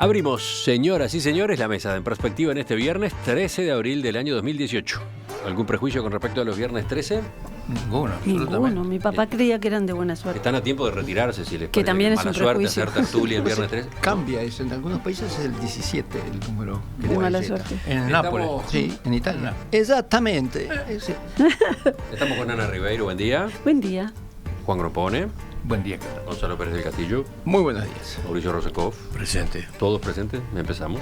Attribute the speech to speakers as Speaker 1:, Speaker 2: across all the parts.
Speaker 1: Abrimos, señoras y señores, la mesa de En Perspectiva en este viernes 13 de abril del año 2018. ¿Algún prejuicio con respecto a los viernes 13?
Speaker 2: Ninguno, absolutamente.
Speaker 3: Ninguno. Mi papá creía que eran de buena suerte.
Speaker 1: Están a tiempo de retirarse si les
Speaker 3: Que
Speaker 1: parece
Speaker 3: también es
Speaker 1: mala
Speaker 3: un
Speaker 1: suerte
Speaker 3: prejuicio.
Speaker 1: hacer tertulia el viernes 13.
Speaker 2: Cambia eso. En algunos países es el 17 el número. que
Speaker 3: De
Speaker 2: le
Speaker 3: mala
Speaker 2: llega.
Speaker 3: suerte.
Speaker 4: En
Speaker 1: Estamos-
Speaker 4: Nápoles.
Speaker 2: Sí, en Italia. Exactamente. Sí.
Speaker 1: Estamos con Ana Ribeiro, buen día.
Speaker 3: Buen día.
Speaker 1: Juan Gropone,
Speaker 4: Buen día, ¿qué tal?
Speaker 1: Gonzalo Pérez del Castillo,
Speaker 2: Muy buenos días.
Speaker 1: Mauricio Rosekov.
Speaker 4: Presente.
Speaker 1: Todos presentes, empezamos.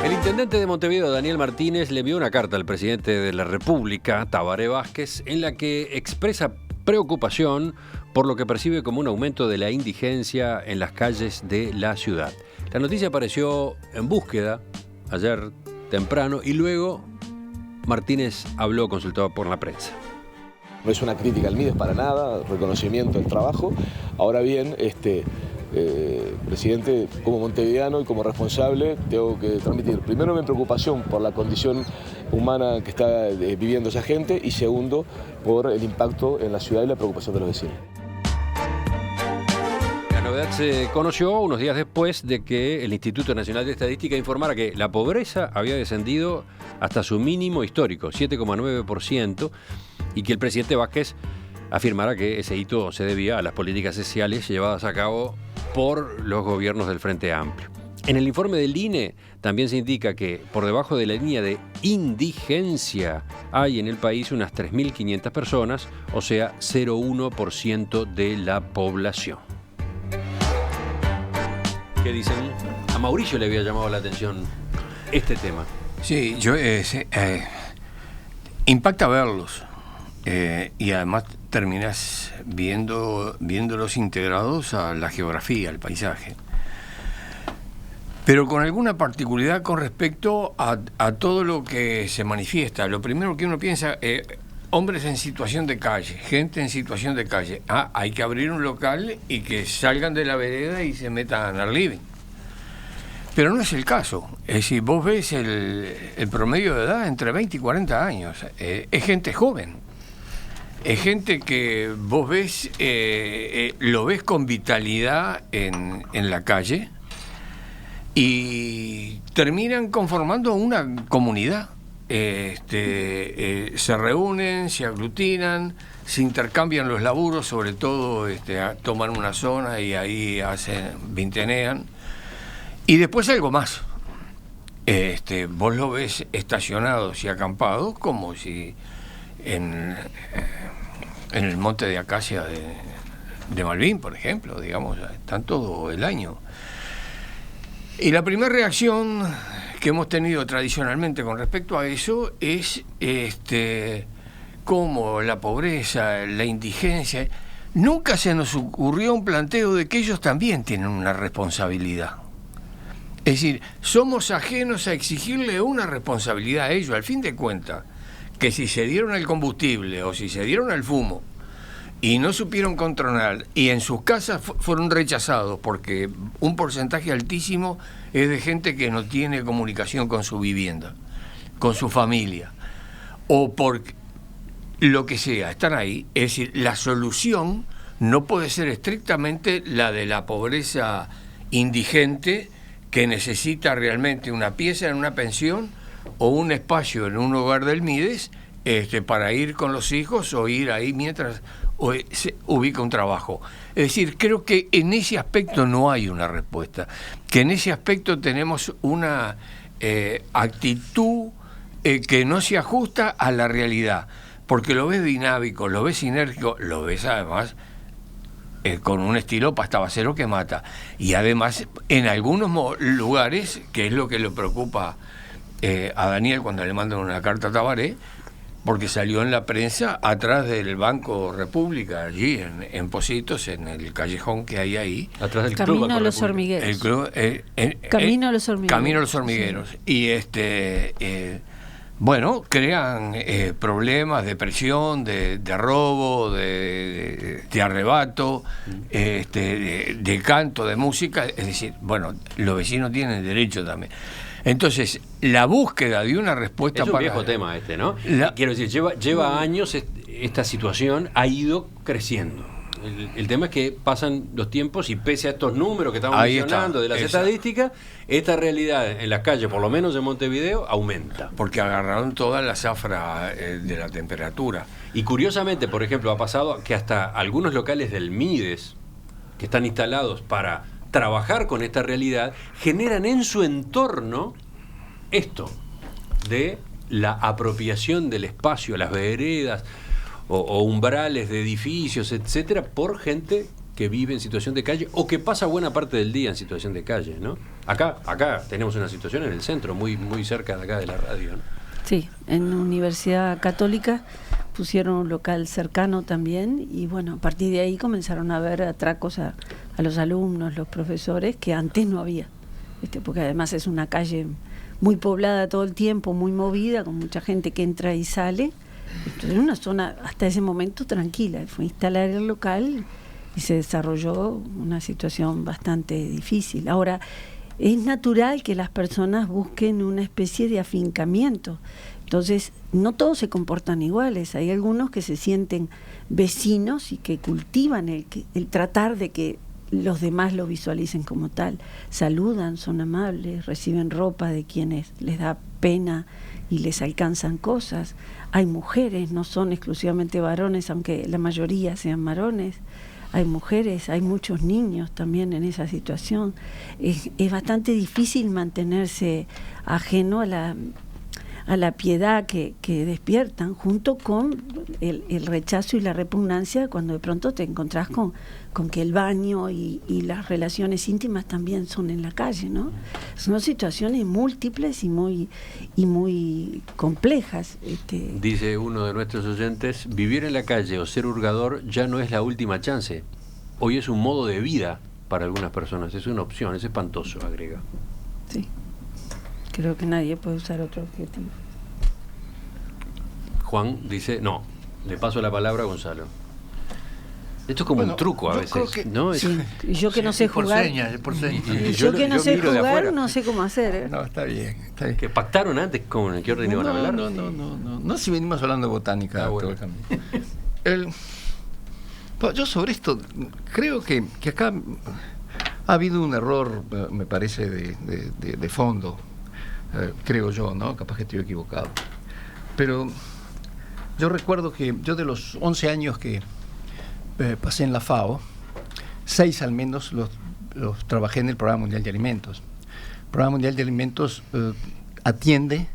Speaker 1: El intendente de Montevideo, Daniel Martínez, le envió una carta al presidente de la República, Tabaré Vázquez, en la que expresa preocupación por lo que percibe como un aumento de la indigencia en las calles de la ciudad. La noticia apareció en Búsqueda ayer temprano y luego Martínez habló consultado por la prensa.
Speaker 5: No es una crítica al MIDES para nada, reconocimiento del trabajo. Ahora bien, presidente, como montevideano y como responsable, tengo que transmitir primero mi preocupación por la condición humana que está viviendo esa gente y segundo, por el impacto en la ciudad y la preocupación de los vecinos.
Speaker 1: La novedad se conoció unos días después de que el Instituto Nacional de Estadística informara que la pobreza había descendido hasta su mínimo histórico, 7,9%, y que el presidente Vázquez afirmara que ese hito se debía a las políticas sociales llevadas a cabo por los gobiernos del Frente Amplio. En el informe del INE también se indica que por debajo de la línea de indigencia hay en el país unas 3.500 personas, o sea, 0,1% de la población. ¿Qué dicen? A Mauricio le había llamado la atención este tema.
Speaker 4: Sí, impacta verlos. Y además terminas viéndolos integrados a la geografía, al paisaje. Pero con alguna particularidad con respecto a todo lo que se manifiesta. Lo primero que uno piensa, hombres en situación de calle, gente en situación de calle. Hay que abrir un local y que salgan de la vereda y se metan al living. Pero no es el caso. Es decir, vos ves el promedio de edad entre 20 y 40 años. Es gente joven. Es gente que vos ves, lo ves con vitalidad en la calle y terminan conformando una comunidad. Se reúnen, se aglutinan, se intercambian los laburos, sobre todo toman una zona y ahí vintenean. Y después algo más. Vos lo ves estacionados y acampados como si en el monte de acacia de Malvin, por ejemplo, digamos, están todo el año. Y la primera reacción que hemos tenido tradicionalmente con respecto a eso es cómo la pobreza, la indigencia. Nunca se nos ocurrió un planteo de que ellos también tienen una responsabilidad. Es decir, somos ajenos a exigirle una responsabilidad a ellos. Al fin de cuentas, que si se dieron el combustible o si se dieron el fumo y no supieron controlar y en sus casas fueron rechazados porque un porcentaje altísimo es de gente que no tiene comunicación con su vivienda, con su familia, o por lo que sea, están ahí. Es decir, la solución no puede ser estrictamente la de la pobreza indigente que necesita realmente una pieza en una pensión o un espacio en un hogar del MIDES para ir con los hijos o ir ahí mientras se ubica un trabajo. Es decir, creo que en ese aspecto no hay una respuesta, que en ese aspecto tenemos una actitud que no se ajusta a la realidad, porque lo ves dinámico, lo ves sinérgico, lo ves además con un estilo pastabacero que mata. Y además, en algunos lugares, que es lo que le preocupa a Daniel cuando le mandan una carta a Tabaré, porque salió en la prensa atrás del Banco República, allí en Positos, en el callejón que hay ahí.
Speaker 1: Atrás del
Speaker 3: Camino
Speaker 1: Club
Speaker 3: a los
Speaker 1: República.
Speaker 3: hormigueros.
Speaker 4: El club,
Speaker 3: Camino a los hormigueros.
Speaker 4: Camino a los hormigueros. Sí. Y crean problemas de presión, de robo, de arrebato, de canto, de música. Es decir, los vecinos tienen derecho también. Entonces, la búsqueda de una respuesta
Speaker 1: es un viejo tema ¿no? Quiero decir, lleva años esta situación, ha ido creciendo. El tema es que pasan los tiempos y pese a estos números que estamos
Speaker 4: Ahí
Speaker 1: mencionando
Speaker 4: está,
Speaker 1: de las
Speaker 4: exacto.
Speaker 1: estadísticas, esta realidad en las calles, por lo menos en Montevideo, aumenta.
Speaker 4: Porque agarraron toda la zafra de la temperatura.
Speaker 1: Y curiosamente, por ejemplo, ha pasado que hasta algunos locales del Mides, que están instalados para trabajar con esta realidad, generan en su entorno esto de la apropiación del espacio, las veredas o umbrales de edificios, etcétera, por gente que vive en situación de calle o que pasa buena parte del día en situación de calle, ¿no? Acá tenemos una situación en el centro, muy, muy cerca de acá de la radio, ¿no?
Speaker 3: Sí, en Universidad Católica pusieron un local cercano también y bueno, a partir de ahí comenzaron a haber atracos a los alumnos, los profesores, que antes no había, porque además es una calle muy poblada todo el tiempo, muy movida, con mucha gente que entra y sale. Entonces, era una zona hasta ese momento tranquila. Fue instalar el local y se desarrolló una situación bastante difícil. Ahora, es natural que las personas busquen una especie de afincamiento. Entonces, no todos se comportan iguales. Hay algunos que se sienten vecinos y que cultivan el tratar de que los demás lo visualicen como tal. Saludan, son amables, reciben ropa de quienes les da pena y les alcanzan cosas. Hay mujeres, no son exclusivamente varones, aunque la mayoría sean varones. Hay mujeres, hay muchos niños también en esa situación. Es bastante difícil mantenerse ajeno a la piedad que despiertan, junto con el rechazo y la repugnancia cuando de pronto te encontrás con que el baño y las relaciones íntimas también son en la calle, ¿no? Son situaciones múltiples y muy complejas.
Speaker 1: Dice uno de nuestros oyentes, vivir en la calle o ser hurgador ya no es la última chance. Hoy es un modo de vida para algunas personas, es una opción, es espantoso, agrega.
Speaker 3: Sí. Creo que nadie puede usar otro objetivo.
Speaker 1: Juan dice, no, le paso la palabra a Gonzalo. Esto es como un truco a veces, ¿no?
Speaker 3: Sí. Y yo que no sé jugar.
Speaker 2: Por señas.
Speaker 3: Y yo que no sé
Speaker 1: miro de
Speaker 3: jugar,
Speaker 1: afuera.
Speaker 3: no sé cómo hacer. ¿eh?
Speaker 2: No, está bien.
Speaker 1: ¿Que pactaron antes con en qué orden iban a hablar?
Speaker 2: No, si venimos hablando de botánica
Speaker 1: bueno.
Speaker 2: todo el camino. Yo sobre esto creo que acá ha habido un error, me parece, de fondo, creo yo, ¿no? Capaz que estoy equivocado. Pero yo recuerdo que yo de los 11 años que pasé en la FAO, 6 al menos los trabajé en el Programa Mundial de Alimentos. El Programa Mundial de Alimentos atiende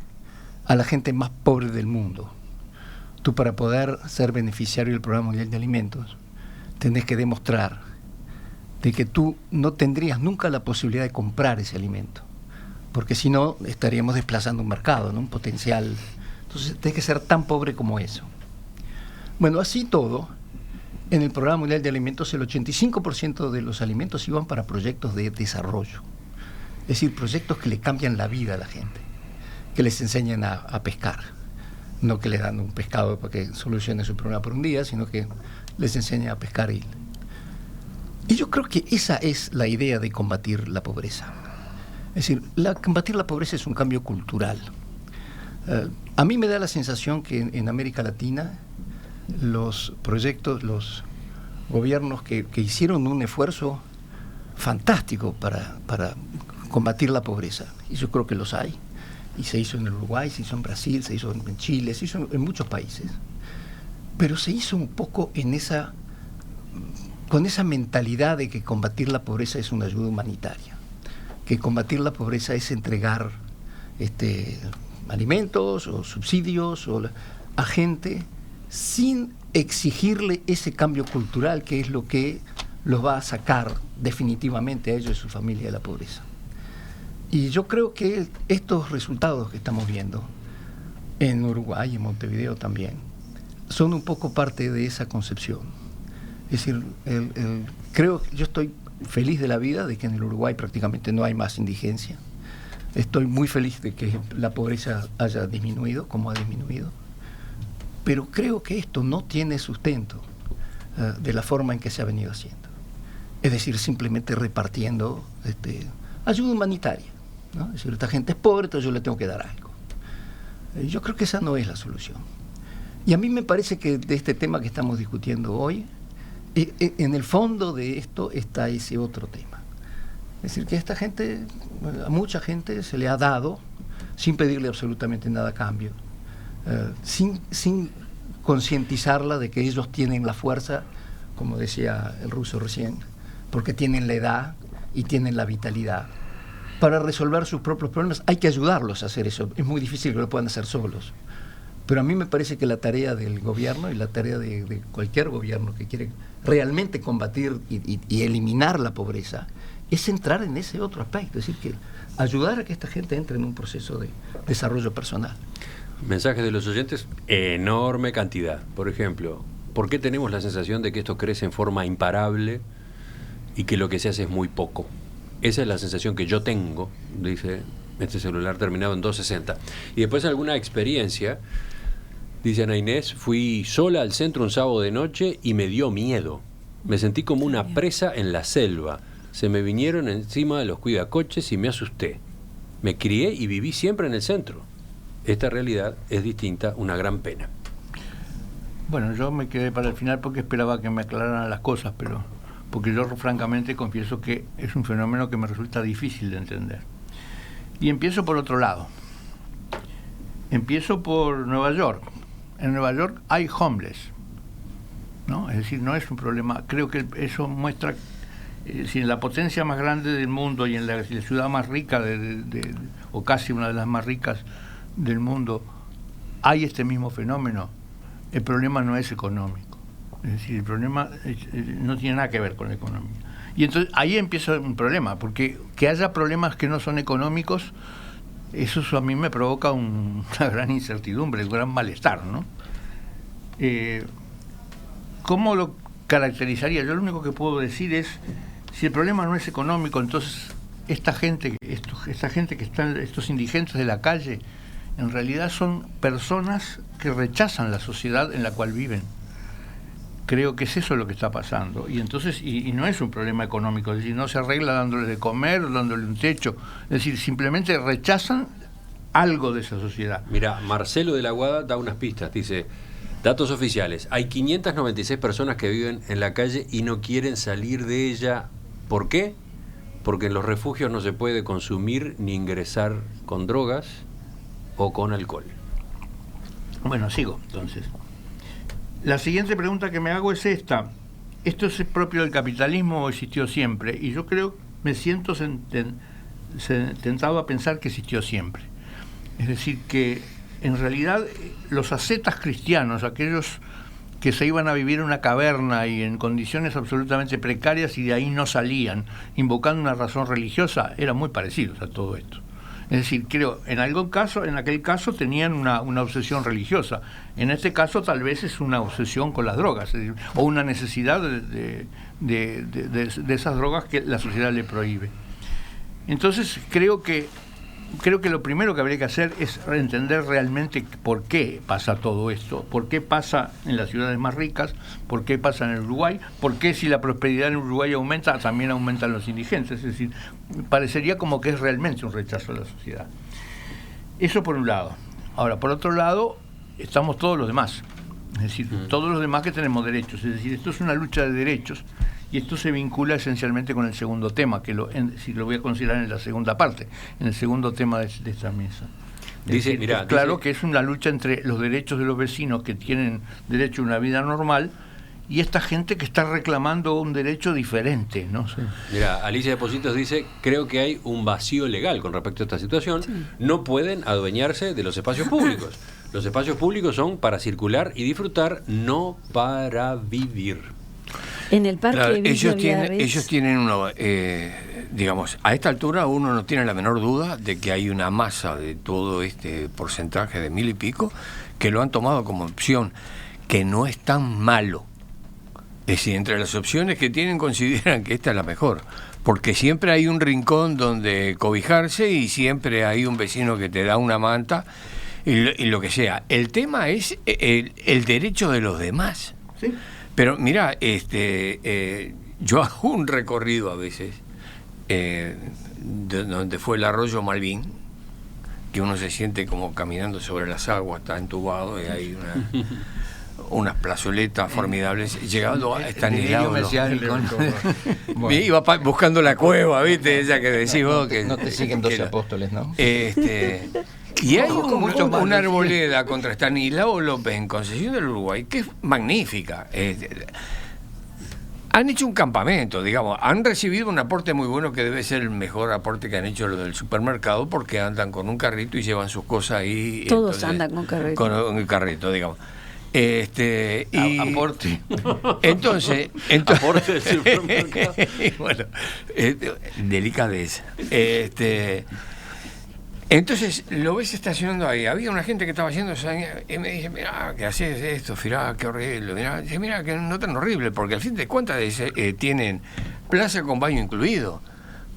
Speaker 2: a la gente más pobre del mundo. Tú, para poder ser beneficiario del Programa Mundial de Alimentos, tenés que demostrar de que tú no tendrías nunca la posibilidad de comprar ese alimento, porque si no estaríamos desplazando un mercado, ¿no? Un potencial. Entonces tenés que ser tan pobre como eso. Bueno, así todo, en el Programa Mundial de Alimentos el 85% de los alimentos iban para proyectos de desarrollo, es decir, proyectos que le cambian la vida a la gente, que les enseñan a pescar, no que le dan un pescado para que solucione su problema por un día, sino que les enseñan a pescar. Y yo creo que esa es la idea de combatir la pobreza. Es decir, combatir la pobreza es un cambio cultural. A mí me da la sensación que en América Latina los proyectos, los gobiernos que hicieron un esfuerzo fantástico para combatir la pobreza, y yo creo que los hay, y se hizo en el Uruguay, se hizo en Brasil, se hizo en Chile, se hizo en muchos países, pero se hizo un poco con esa mentalidad de que combatir la pobreza es una ayuda humanitaria, que combatir la pobreza es entregar alimentos o subsidios a gente sin exigirle ese cambio cultural que es lo que los va a sacar definitivamente a ellos y su familia de la pobreza. Y yo creo que estos resultados que estamos viendo en Uruguay y en Montevideo también son un poco parte de esa concepción. Es decir, yo estoy feliz de la vida de que en el Uruguay prácticamente no hay más indigencia. Estoy muy feliz de que la pobreza haya disminuido, como ha disminuido. Pero creo que esto no tiene sustento de la forma en que se ha venido haciendo. Es decir, simplemente repartiendo ayuda humanitaria, ¿no? Es decir, esta gente es pobre, entonces yo le tengo que dar algo. Yo creo que esa no es la solución. Y a mí me parece que de este tema que estamos discutiendo hoy, en el fondo de esto está ese otro tema. Es decir, que a mucha gente se le ha dado, sin pedirle absolutamente nada a cambio, sin concientizarla de que ellos tienen la fuerza, como decía el ruso recién, porque tienen la edad y tienen la vitalidad para resolver sus propios problemas. Hay que ayudarlos a hacer eso. Es muy difícil que lo puedan hacer solos. Pero a mí me parece que la tarea del gobierno y la tarea de cualquier gobierno que quiere realmente combatir y eliminar la pobreza es entrar en ese otro aspecto, es decir, que ayudar a que esta gente entre en un proceso de desarrollo personal.
Speaker 1: Mensajes de los oyentes, enorme cantidad. Por ejemplo, ¿por qué tenemos la sensación de que esto crece en forma imparable y que lo que se hace es muy poco? Esa es la sensación que yo tengo, dice este celular terminado en 260. Y después alguna experiencia, dice Ana Inés, fui sola al centro un sábado de noche y me dio miedo. Me sentí como una presa en la selva. Se me vinieron encima de los cuidacoches y me asusté. Me crié y viví siempre en el centro. Esta realidad es distinta, una gran pena.
Speaker 4: Bueno, yo me quedé para el final porque esperaba que me aclararan las cosas, pero porque yo francamente confieso que es un fenómeno que me resulta difícil de entender. Y empiezo por otro lado. Empiezo por Nueva York. En Nueva York hay homeless, ¿no? Es decir, no es un problema. Creo que eso muestra, si en la potencia más grande del mundo y en la ciudad más rica, o casi una de las más ricas del mundo, hay este mismo fenómeno, el problema no es económico. Es decir, el problema no tiene nada que ver con la economía. Y entonces ahí empieza un problema, porque que haya problemas que no son económicos, eso a mí me provoca una gran incertidumbre, un gran malestar, ¿no? ¿Cómo lo caracterizaría? Yo lo único que puedo decir es, si el problema no es económico, entonces esta gente que están, estos indigentes de la calle, en realidad son personas que rechazan la sociedad en la cual viven. Creo que es eso lo que está pasando. Y entonces, y no es un problema económico, es decir, no se arregla dándole de comer, dándole un techo, es decir, simplemente rechazan algo de esa sociedad.
Speaker 1: Mira, Marcelo de la Guada da unas pistas, dice, datos oficiales, hay 596 personas que viven en la calle y no quieren salir de ella. ¿Por qué? Porque en los refugios no se puede consumir ni ingresar con drogas o con alcohol.
Speaker 4: Bueno, sigo, entonces. La siguiente pregunta que me hago es esta. ¿Esto es propio del capitalismo o existió siempre? Y yo creo, me siento tentado a pensar que existió siempre. Es decir, que en realidad los ascetas cristianos, aquellos que se iban a vivir en una caverna y en condiciones absolutamente precarias y de ahí no salían, invocando una razón religiosa, eran muy parecidos a todo esto. Es decir, creo, en aquel caso tenían una obsesión religiosa. En este caso tal vez es una obsesión con las drogas, es decir, o una necesidad de esas drogas que la sociedad le prohíbe. Entonces creo que lo primero que habría que hacer es entender realmente por qué pasa todo esto, por qué pasa en las ciudades más ricas, por qué pasa en el Uruguay, por qué si la prosperidad en Uruguay aumenta, también aumentan los indigentes. Es decir, parecería como que es realmente un rechazo a la sociedad. Eso por un lado. Ahora, por otro lado, estamos todos los demás. Es decir, todos los demás que tenemos derechos. Es decir, esto es una lucha de derechos. Y esto se vincula esencialmente con el segundo tema, que lo voy a considerar en la segunda parte, en el segundo tema de esta mesa.
Speaker 1: Dice, mirá,
Speaker 4: claro que es una lucha entre los derechos de los vecinos que tienen derecho a una vida normal y esta gente que está reclamando un derecho diferente, ¿no? Sí.
Speaker 1: Mira, Alicia de Positos dice, creo que hay un vacío legal con respecto a esta situación. Sí. No pueden adueñarse de los espacios públicos. Los espacios públicos son para circular y disfrutar, no para vivir.
Speaker 3: En el parque
Speaker 4: claro, ellos tienen uno, digamos, a esta altura uno no tiene la menor duda de que hay una masa de todo este porcentaje de 1000 y pico que lo han tomado como opción, que no es tan malo. Es decir, entre las opciones que tienen consideran que esta es la mejor, porque siempre hay un rincón donde cobijarse y siempre hay un vecino que te da una manta y lo que sea. El tema es el derecho de los demás.
Speaker 2: ¿Sí?
Speaker 4: Pero mira, yo hago un recorrido a veces donde fue el arroyo Malvin, que uno se siente como caminando sobre las aguas, está entubado y hay unas plazoletas formidables, llegando a Estanislao.
Speaker 2: Bueno.
Speaker 4: Iba buscando la cueva, ¿viste? Esa que decís vos. Que,
Speaker 2: no te siguen 12 apóstoles, ¿no?
Speaker 4: Y hay una arboleda contra Estanislao López en Concepción del Uruguay que es magnífica. Han hecho un campamento, digamos, han recibido un aporte muy bueno que debe ser el mejor aporte que han hecho los del supermercado, porque andan con un carrito y llevan sus cosas ahí.
Speaker 3: Todos andan con carrito.
Speaker 4: Con el carrito, digamos.
Speaker 1: Aporte.
Speaker 4: Entonces
Speaker 1: Aporte del supermercado.
Speaker 4: bueno, delicadeza. Entonces lo ves estacionando ahí. Había una gente que estaba haciendo eso y me dice, mirá, ¿qué haces esto? Mirá, qué horrible. Mirá, que no tan horrible, porque al fin de cuentas tienen plaza con baño incluido,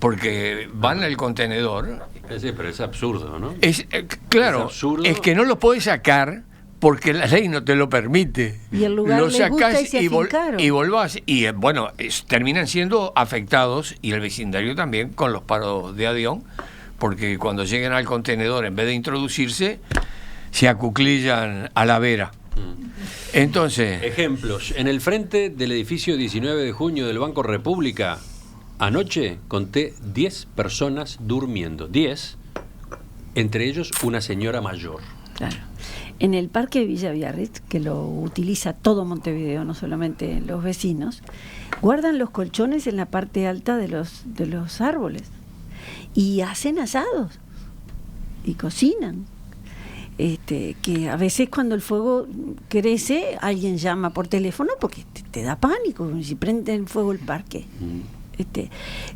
Speaker 4: porque van al contenedor.
Speaker 1: Sí, pero es absurdo, ¿no?
Speaker 4: Claro,
Speaker 1: es absurdo.
Speaker 4: Es que no lo podés sacar porque la ley no te lo permite.
Speaker 3: Y el lugar
Speaker 4: lo
Speaker 3: les gusta
Speaker 4: sacás
Speaker 3: y se
Speaker 4: volvás. Y bueno, terminan siendo afectados, y el vecindario también, con los paros de avión, porque cuando lleguen al contenedor, en vez de introducirse, se acuclillan a la vera. Entonces...
Speaker 1: Ejemplos. En el frente del edificio 19 de junio del Banco República, anoche conté 10 personas durmiendo. 10, entre ellos una señora mayor.
Speaker 3: Claro. En el parque de Villa Biarritz, que lo utiliza todo Montevideo, no solamente los vecinos, guardan los colchones en la parte alta de los árboles y hacen asados y cocinan. Que a veces cuando el fuego crece, alguien llama por teléfono porque te da pánico si prenden fuego el parque.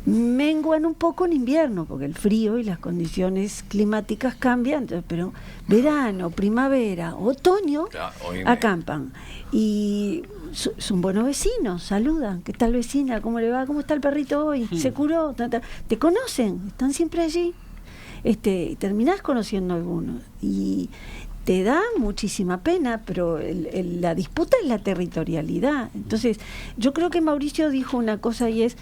Speaker 3: Menguan un poco en invierno porque el frío y las condiciones climáticas cambian, pero verano, primavera, otoño, acampan y son buenos vecinos, saludan. ¿Qué tal, vecina? ¿Cómo le va? ¿Cómo está el perrito hoy? ¿Se curó? Te conocen, están siempre allí. Terminás conociendo a algunos y te da muchísima pena, pero la disputa es la territorialidad. Entonces, yo creo que Mauricio dijo una cosa y es,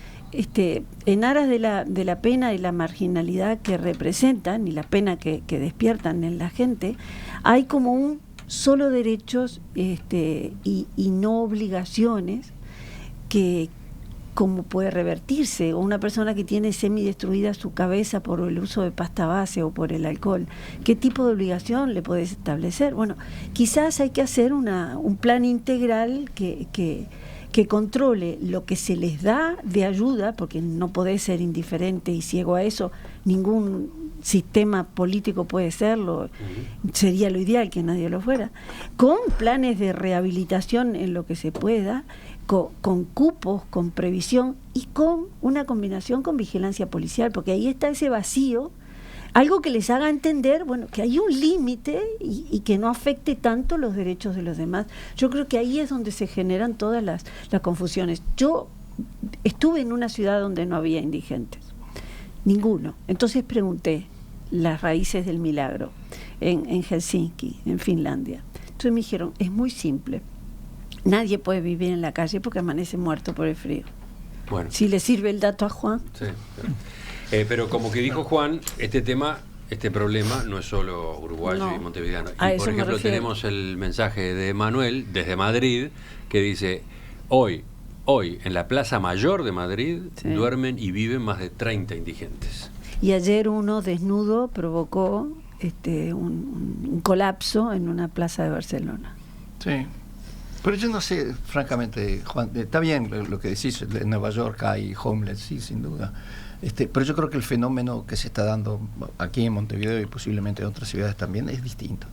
Speaker 3: en aras de la pena y la marginalidad que representan y la pena que despiertan en la gente, hay como un solo derechos y no obligaciones que cómo puede revertirse, o una persona que tiene semidestruida su cabeza por el uso de pasta base o por el alcohol, ¿qué tipo de obligación le puedes establecer? Bueno, quizás hay que hacer un plan integral que controle lo que se les da de ayuda, porque no podés ser indiferente y ciego a eso, ningún sistema político puede serlo, sería lo ideal que nadie lo fuera, con planes de rehabilitación en lo que se pueda, con cupos, con previsión y con una combinación con vigilancia policial, porque ahí está ese vacío, algo que les haga entender, bueno, que hay un límite y que no afecte tanto los derechos de los demás. Yo creo que ahí es donde se generan todas las confusiones. Yo estuve en una ciudad donde no había indigentes, ninguno. Entonces pregunté las raíces del milagro en Helsinki, en Finlandia. Entonces me dijeron, es muy simple. Nadie puede vivir en la calle porque amanece muerto por el frío.
Speaker 1: Bueno.
Speaker 3: Si le sirve el dato a Juan.
Speaker 1: Sí. Pero como que dijo Juan, este problema no es solo uruguayo y montevideano. Y por ejemplo tenemos el mensaje de Manuel desde Madrid que dice, hoy en la Plaza Mayor de Madrid duermen y viven más de 30 indigentes.
Speaker 3: Y ayer uno desnudo provocó un colapso en una plaza de Barcelona.
Speaker 2: Sí. Pero yo no sé, francamente, Juan, está bien lo que decís, en Nueva York hay homeless, sí, sin duda. Pero yo creo que el fenómeno que se está dando aquí en Montevideo y posiblemente en otras ciudades también es distinto.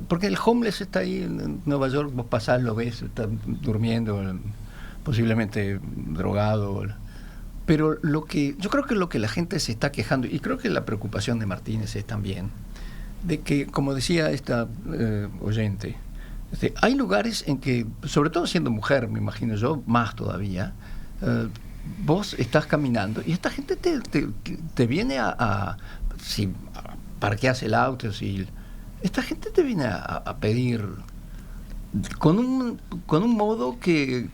Speaker 2: Porque el homeless está ahí en Nueva York, vos pasás, lo ves, está durmiendo, posiblemente drogado. Pero yo creo que lo que la gente se está quejando, y creo que la preocupación de Martínez es también, de que, como decía esta oyente, hay lugares en que, sobre todo siendo mujer, me imagino yo, más todavía, vos estás caminando y esta gente te viene si parqueas el auto, esta gente te viene a pedir con un modo que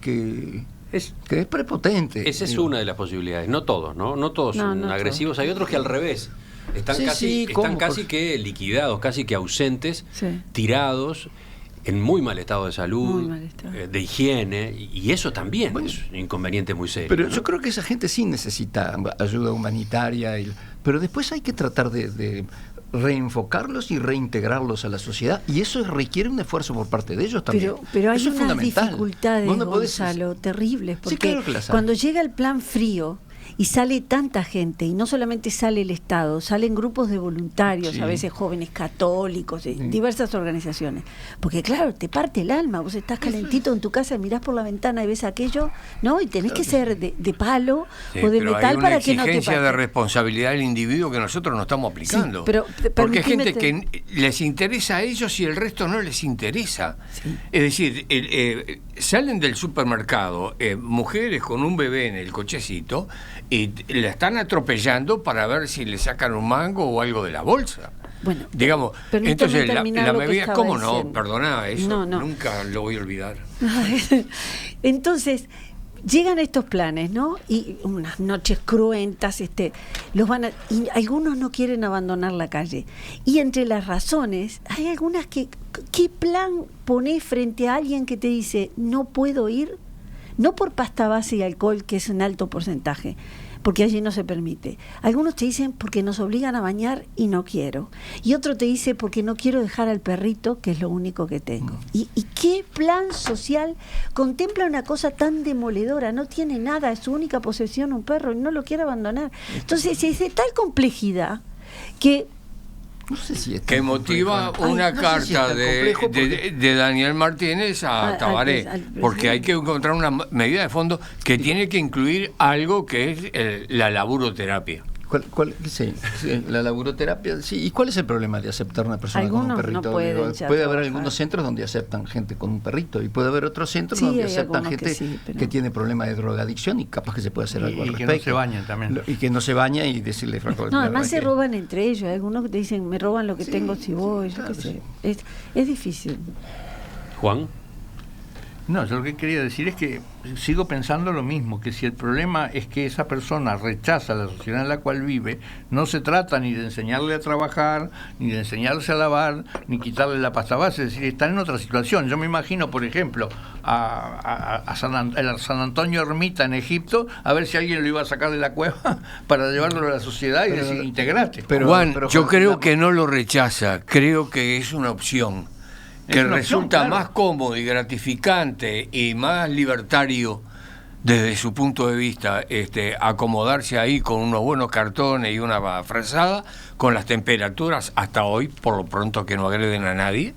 Speaker 2: es prepotente.
Speaker 1: Esa es una de las posibilidades, no todos, no todos son agresivos, todos. Hay otros que al revés, están casi que liquidados, casi que ausentes, tirados. en muy mal estado de salud,
Speaker 3: Muy mal estado.
Speaker 1: De higiene, y eso también es un inconveniente muy serio.
Speaker 2: Pero
Speaker 1: ¿no?
Speaker 2: yo creo que esa gente sí necesita ayuda humanitaria, pero después hay que tratar de reenfocarlos y reintegrarlos a la sociedad, y eso requiere un esfuerzo por parte de ellos también.
Speaker 3: Pero hay
Speaker 2: eso es
Speaker 3: unas
Speaker 2: fundamental.
Speaker 3: dificultades,
Speaker 2: Vos no podés-
Speaker 3: Gonzalo, terribles, porque
Speaker 2: Sí, claro que las hay.
Speaker 3: cuando llega el plan frío y sale tanta gente, y no solamente sale el Estado, salen grupos de voluntarios,
Speaker 2: Sí.
Speaker 3: a veces jóvenes católicos, diversas organizaciones, porque claro, te parte el alma, vos estás calentito en tu casa, mirás por la ventana y ves aquello, ¿no? Y tenés que ser de palo
Speaker 4: Sí,
Speaker 3: o de
Speaker 4: pero
Speaker 3: metal
Speaker 4: hay una
Speaker 3: para que no te
Speaker 4: exigencia de
Speaker 3: parte.
Speaker 4: responsabilidad del individuo que nosotros no estamos aplicando.
Speaker 3: Sí, pero
Speaker 4: porque hay
Speaker 3: permitime
Speaker 4: gente que les interesa a ellos y el resto no les interesa.
Speaker 3: Sí.
Speaker 4: Es decir, salen del supermercado mujeres con un bebé en el cochecito y la están atropellando para ver si le sacan un mango o algo de la bolsa.
Speaker 3: Bueno,
Speaker 4: Digamos,
Speaker 3: permítame
Speaker 4: entonces
Speaker 3: terminar
Speaker 4: la
Speaker 3: lo que
Speaker 4: medida,
Speaker 3: estaba
Speaker 4: ¿cómo no?
Speaker 3: diciendo.
Speaker 4: Perdona, eso
Speaker 3: No, no.
Speaker 4: nunca lo voy a olvidar.
Speaker 3: Entonces, llegan estos planes, ¿no? Y unas noches cruentas, y algunos no quieren abandonar la calle. Y entre las razones, hay algunas ¿qué plan ponés frente a alguien que te dice, no puedo ir? No por pasta base y alcohol, que es un alto porcentaje, porque allí no se permite. Algunos te dicen porque nos obligan a bañar y no quiero. Y otro te dice porque no quiero dejar al perrito, que es lo único que tengo. ¿Y qué plan social contempla una cosa tan demoledora? No tiene nada, es su única posesión un perro y no lo quiere abandonar. Entonces es de tal complejidad que...
Speaker 2: No sé si es
Speaker 4: Que
Speaker 2: tan
Speaker 4: motiva
Speaker 2: complejo.
Speaker 4: una
Speaker 2: Ay, no sé si es
Speaker 4: carta
Speaker 2: tan complejo porque-
Speaker 4: de Daniel Martínez a Tabaré, porque hay que encontrar una medida de fondo que tiene que incluir algo que es la laburoterapia.
Speaker 2: Sí, la laburoterapia, sí. ¿Y cuál es el problema de aceptar una persona con un
Speaker 3: Algunos
Speaker 2: perrito?
Speaker 3: no pueden ya
Speaker 2: Puede haber
Speaker 3: trabajar.
Speaker 2: algunos centros donde aceptan gente con un perrito y puede haber otros centros
Speaker 3: Sí,
Speaker 2: donde
Speaker 3: hay
Speaker 2: aceptan
Speaker 3: algunos
Speaker 2: gente
Speaker 3: que sí, pero-
Speaker 2: que tiene problemas de drogadicción y capaz que se puede hacer algo al
Speaker 6: Y que
Speaker 2: respecto.
Speaker 6: no se bañen también.
Speaker 2: Y que no se baña y decirle...
Speaker 3: No, además se roban entre ellos. Hay algunos que te dicen, me roban lo que tengo si voy, yo qué sé. Es difícil.
Speaker 1: Juan.
Speaker 6: No, yo lo que quería decir es que sigo pensando lo mismo, que si el problema es que esa persona rechaza la sociedad en la cual vive, no se trata ni de enseñarle a trabajar, ni de enseñarse a lavar, ni quitarle la pasta base, es decir, están en otra situación. Yo me imagino, por ejemplo, a San Antonio Ermita en Egipto, a ver si alguien lo iba a sacar de la cueva para llevarlo a la sociedad y decir, integrate.
Speaker 4: Juan, yo
Speaker 2: Juan,
Speaker 4: creo que no lo rechaza, creo que es una opción. Que
Speaker 6: Es una opción,
Speaker 4: resulta
Speaker 6: claro.
Speaker 4: más cómodo y gratificante y más libertario desde su punto de vista acomodarse ahí con unos buenos cartones y una frazada con las temperaturas hasta hoy, por lo pronto que no agreden a nadie,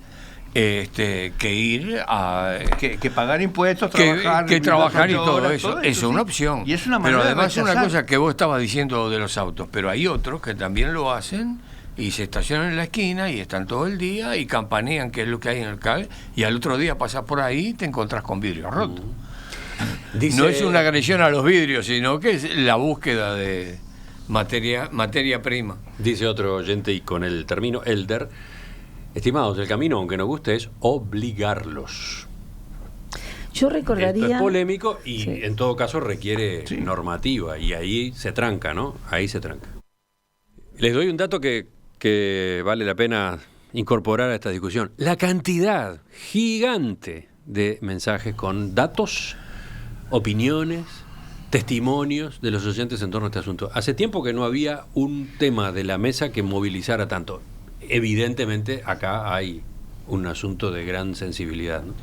Speaker 4: que ir a...
Speaker 6: Que pagar impuestos,
Speaker 4: que
Speaker 6: trabajar...
Speaker 4: trabajar y
Speaker 6: 18
Speaker 4: todo
Speaker 6: horas,
Speaker 4: eso, es
Speaker 6: sí.
Speaker 4: una opción.
Speaker 6: Y es una
Speaker 4: pero
Speaker 6: manera de
Speaker 4: además una
Speaker 6: rechazar.
Speaker 4: cosa que vos estabas diciendo de los autos, pero hay otros que también lo hacen y se estacionan en la esquina y están todo el día y campanean, que es lo que hay en el CAL, y al otro día pasás por ahí y te encontrás con vidrio roto.
Speaker 1: Dice,
Speaker 4: No es una agresión a los vidrios, sino que es la búsqueda de materia prima.
Speaker 1: Dice otro oyente, y con el término elder, estimados, el camino, aunque nos guste, es obligarlos.
Speaker 3: Yo
Speaker 1: Esto
Speaker 3: recordaría...
Speaker 1: es polémico y
Speaker 3: Sí.
Speaker 1: en todo caso requiere normativa, y ahí se tranca, ¿no? Ahí se tranca. Les doy un dato que vale la pena incorporar a esta discusión. La cantidad gigante de mensajes con datos, opiniones, testimonios de los oyentes en torno a este asunto. Hace tiempo que no había un tema de la mesa que movilizara tanto. Evidentemente acá hay un asunto de gran sensibilidad, ¿no?